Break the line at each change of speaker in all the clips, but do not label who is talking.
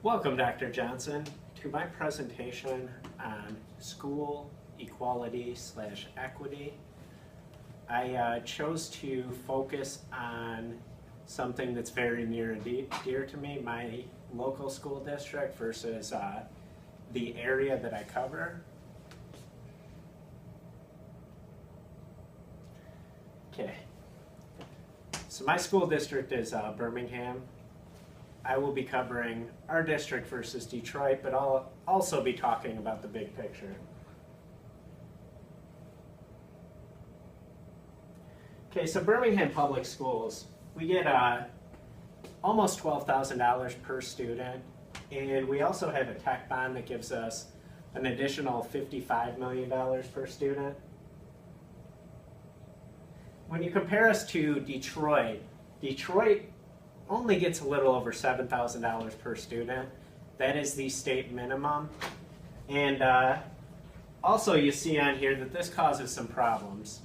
Welcome, Dr. Johnson, to my presentation on school equality/equity. I chose to focus on something that's very near and dear to me, my local school district versus the area that I cover. Okay, so my school district is Birmingham. I will be covering our district versus Detroit, but I'll also be talking about the big picture. Okay, so Birmingham Public Schools, we get almost $12,000 per student, and we also have a tech bond that gives us an additional $55 million per student. When you compare us to Detroit only gets a little over $7,000 per student. That is the state minimum. And also you see on here that this causes some problems.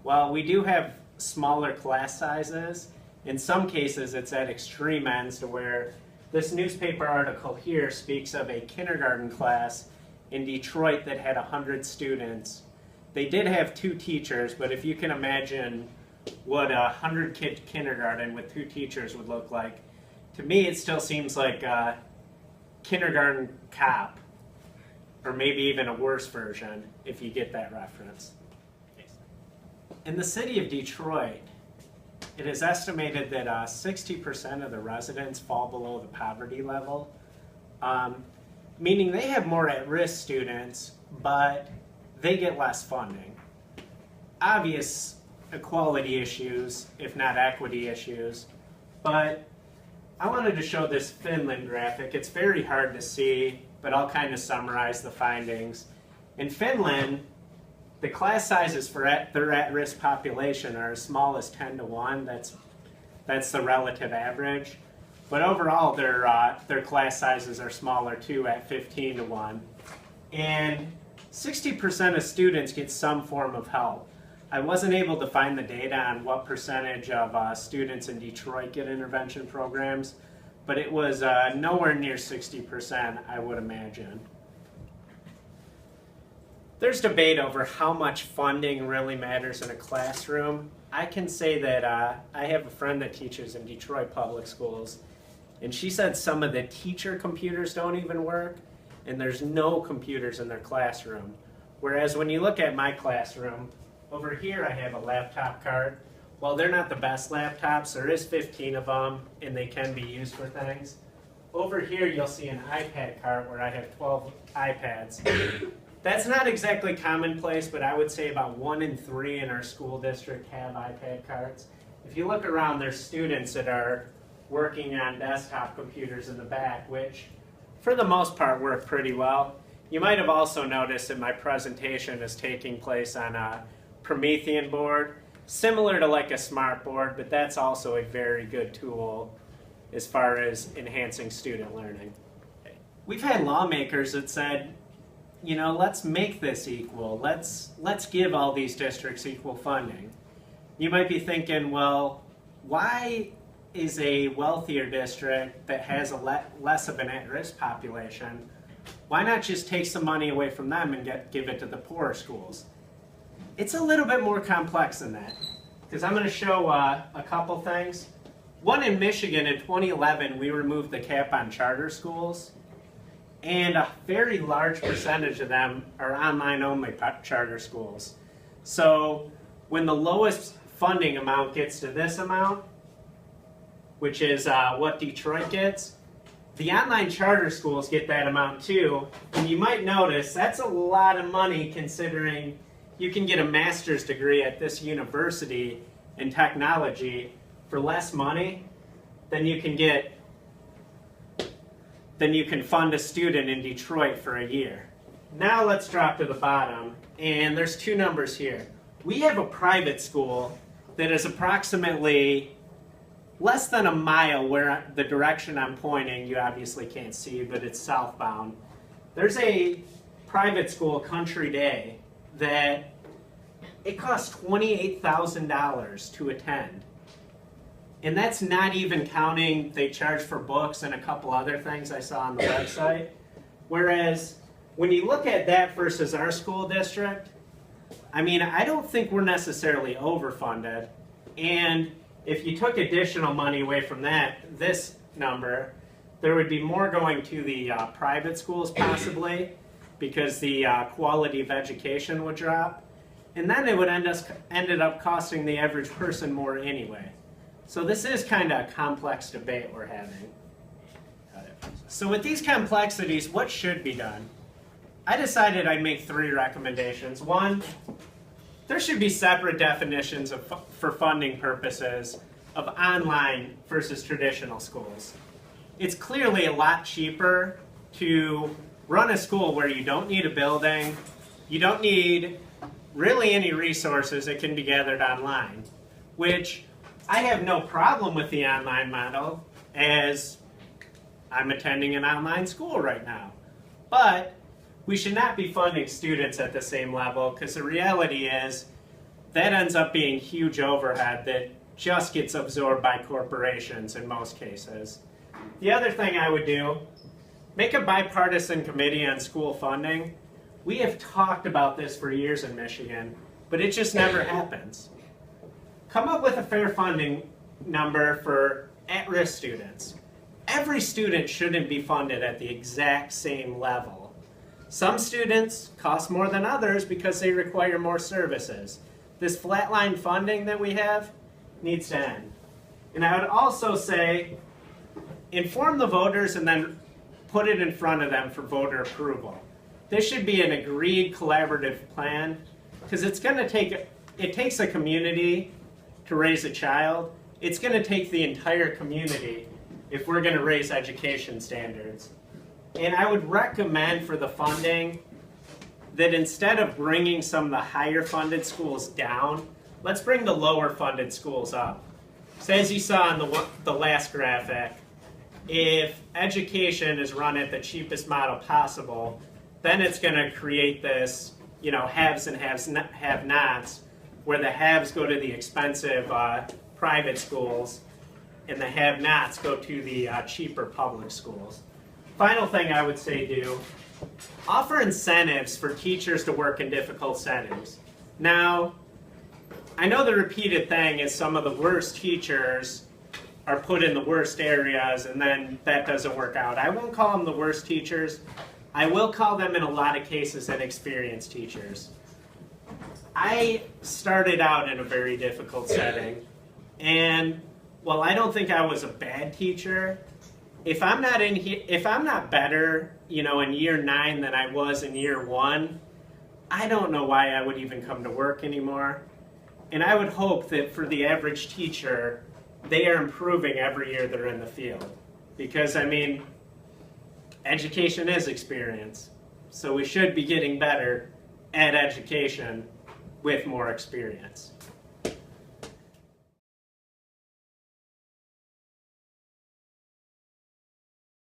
While we do have smaller class sizes, in some cases it's at extreme ends to where this newspaper article here speaks of a kindergarten class in Detroit that had 100 students. They did have 2 teachers, but if you can imagine what a 100-kid kindergarten with 2 teachers would look like, to me it still seems like a kindergarten cop, or maybe even a worse version if you get that reference. In the city of Detroit, it is estimated that 60% of the residents fall below the poverty level, meaning they have more at-risk students, but they get less funding. Obvious equality issues, if not equity issues, but I wanted to show this Finland graphic. It's very hard to see, but I'll kind of summarize the findings. In Finland, the class sizes for their at-risk population are as small as 10 to 1. That's the relative average. But overall, their class sizes are smaller too, at 15 to 1. And 60% of students get some form of help. I wasn't able to find the data on what percentage of students in Detroit get intervention programs, but it was nowhere near 60%, I would imagine. There's debate over how much funding really matters in a classroom. I can say that I have a friend that teaches in Detroit public schools, and she said some of the teacher computers don't even work, and there's no computers in their classroom. Whereas when you look at my classroom, over here I have a laptop cart. While they're not the best laptops, there is 15 of them and they can be used for things. Over here you'll see an iPad cart where I have 12 iPads. That's not exactly commonplace, but I would say about 1 in 3 in our school district have iPad carts. If you look around, there's students that are working on desktop computers in the back, which for the most part work pretty well. You might have also noticed that my presentation is taking place on a Promethean board, similar to like a smart board, but that's also a very good tool as far as enhancing student learning. We've had lawmakers that said, you know, let's make this equal. Let's give all these districts equal funding. You might be thinking, well, why is a wealthier district that has a less of an at-risk population, why not just take some money away from them and give it to the poorer schools? It's a little bit more complex than that, because I'm going to show a couple things. One, in Michigan in 2011, we removed the cap on charter schools, and a very large percentage of them are online-only charter schools. So when the lowest funding amount gets to this amount, which is what Detroit gets, the online charter schools get that amount too, and you might notice that's a lot of money considering you can get a master's degree at this university in technology for less money than you can fund a student in Detroit for a year. Now let's drop to the bottom, and there's 2 numbers here. We have a private school that is approximately less than a mile where the direction I'm pointing, you obviously can't see, but it's southbound. There's a private school, Country Day, that it costs $28,000 to attend. And that's not even counting they charge for books and a couple other things I saw on the website. Whereas when you look at that versus our school district, I mean, I don't think we're necessarily overfunded. And if you took additional money away from this number, there would be more going to the private schools possibly, because the quality of education would drop. And then it would ended up costing the average person more anyway. So this is kind of a complex debate we're having. So with these complexities, what should be done? I decided I'd make 3 recommendations. 1, there should be separate definitions for funding purposes of online versus traditional schools. It's clearly a lot cheaper to run a school where you don't need a building, you don't need really any resources that can be gathered online, which I have no problem with the online model, as I'm attending an online school right now. But we should not be funding students at the same level, because the reality is that ends up being huge overhead that just gets absorbed by corporations in most cases. The other thing I would do, make a bipartisan committee on school funding. We have talked about this for years in Michigan, but it just never happens. Come up with a fair funding number for at-risk students. Every student shouldn't be funded at the exact same level. Some students cost more than others because they require more services. This flatline funding that we have needs to end. And I would also say, inform the voters and then put it in front of them for voter approval. This should be an agreed collaborative plan, because it takes a community to raise a child. It's going to take the entire community if we're going to raise education standards. And I would recommend for the funding that instead of bringing some of the higher funded schools down, let's bring the lower funded schools up. So as you saw in the last graphic, if education is run at the cheapest model possible, then it's going to create this, haves and have-nots, where the haves go to the expensive private schools and the have-nots go to the cheaper public schools. Final thing I would say do, offer incentives for teachers to work in difficult settings. Now, I know the repeated thing is some of the worst teachers are put in the worst areas and then that doesn't work out. I won't call them the worst teachers. I will call them in a lot of cases inexperienced teachers. I started out in a very difficult setting, and while I don't think I was a bad teacher, if I'm not better, in year 9 than I was in year 1, I don't know why I would even come to work anymore. And I would hope that for the average teacher, they are improving every year they're in the field. Because, education is experience. So we should be getting better at education with more experience.